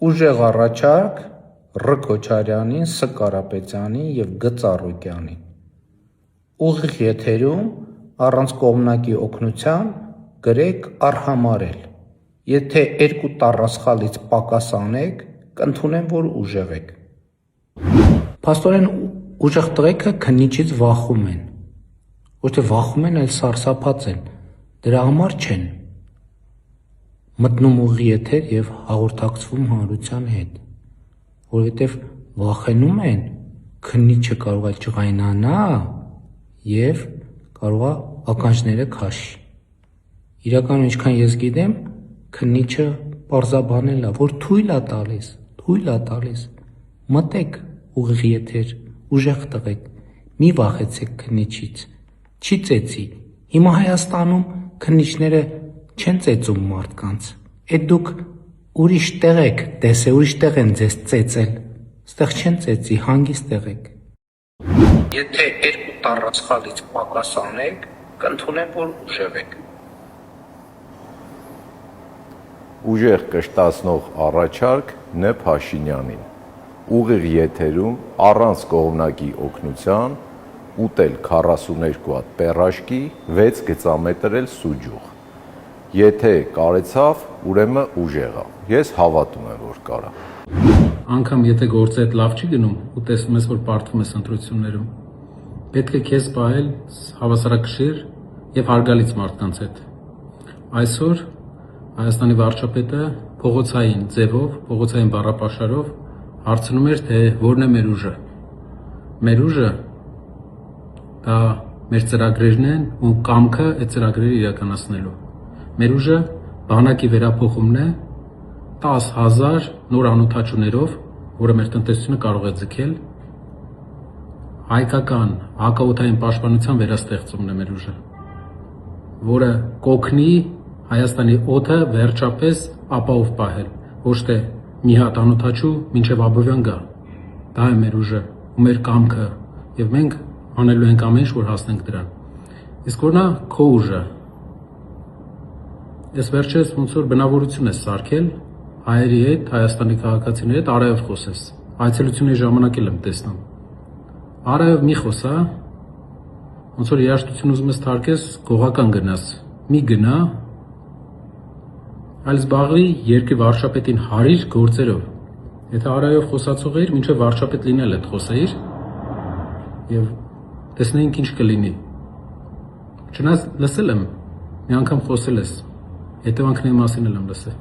Ուժեղ առաջարկ Ռ. Քոչարյանին, Ս. Կարապետյանին և Գ. Ծառուկյանին։ Ուղիղ եթերում առանց կողմնակի օգնության գրեք արհամարհել։ Եթե երկու տառասխալից պակաս անեք, կընդունեմ, որ ուժեղ եք։ Փաստորեն ուժեղ տղեկը քննիչից վախում են։ Ոչ թե վախում են, այլ սարսափած են։ Դրա համար չեն մտնում ուղիղ եթեր և հաղորդակցվում հանրության հետ, որովհետև վախենում են քննիչը կարող է ջղայնանա և կարող է ականջները քաշի։ Իրականում ինչքան ես գիտեմ, քննիչը պարզաբանել է, որ թույլ է տալիս, մտեք ուղիղ եթեր, ուժեղ տղեկ, մի վախեցեք քննիչից, չի ծեծի։ Հիմա Հայաստանում քննիչները չեն ծեծում մարդկանց, էդ դուք ուրիշ տեղ եք տեսել, ուրիշ տեղ են ձեզ ծեծել, ստեղ չեն ծեծի, հանգիստ եղեք։ Եթե երկու տառասխալից պակաս անեք, կընդունեմ, որ ուժեղ եք։ Ուժեղ կշտացնող առաջարկ Ն. Փաշինյանին, ուղիղ եթերում առանց կողմնակի օգնության ուտել 42 հատ պեռաշկի, 6 գծամետր էլ սուջուխ։ Եթե կարեցավ, ուրեմն ուժեղ է։ Ես հավատում եմ, որ կարա։ Անգամ եթե գործը այդ լավ չի գնում ու տեսնում ես, որ պարտվում ես ընտրություններում, պետք է քեզ պահել հավասարակշիռ և հարգալից մարդկանց հետ։ Այսօր Հայաստանի վարչապետը փողոցային ձևով, փողոցային բառապաշարով հարցնում էր, թե որն է մեր ուժը։ Մեր ուժը դա մեր ծրագրերն են ու կամքը այդ ծրագրերը իրականացնելու։ Մեր ուժը բանակի վերափոխումն է 10,000 նոր անօդաչուներով, որը մեր տնտեսությունը կարող է ձգել, հայկական հակաօդային պաշտպանության վերաստեղծումն է մեր ուժը, որը կօգնի Հայաստանի օդը վերջապես ապահով պահել, ոչ թե մի հատ անօդաչու մինչև Աբովյան գա։ Դա է մեր ուժը ու մեր կամքը, և մենք անելու ենք ամեն ինչ, որ հասնենք դրան։ Իսկ որն է քո ուժը։ Ես վերջերս ոնց որ բնավորություն ես սարքել հայերի հետ, Հայաստանի քաղաքացիների հետ արևև խոսես։ Այցելությունների ժամանակ էլ եմ տեսնում։ Արևև մի խոսա, ոնց որ երաժշտություն ուզում ես թարգես, գողական գնաս։ Մի գնա, այլ զբաղվի երկրի վարչապետին հարիր գործերով։ Եթե արևև խոսացող էիր, մինչև վարչապետ լինել հետ խոսեիր և տեսնեինք ինչ կլինի։ Չնայած լսել եմ, մի անգամ խոսել ես, հետևանքների մասին էլ եմ լսել։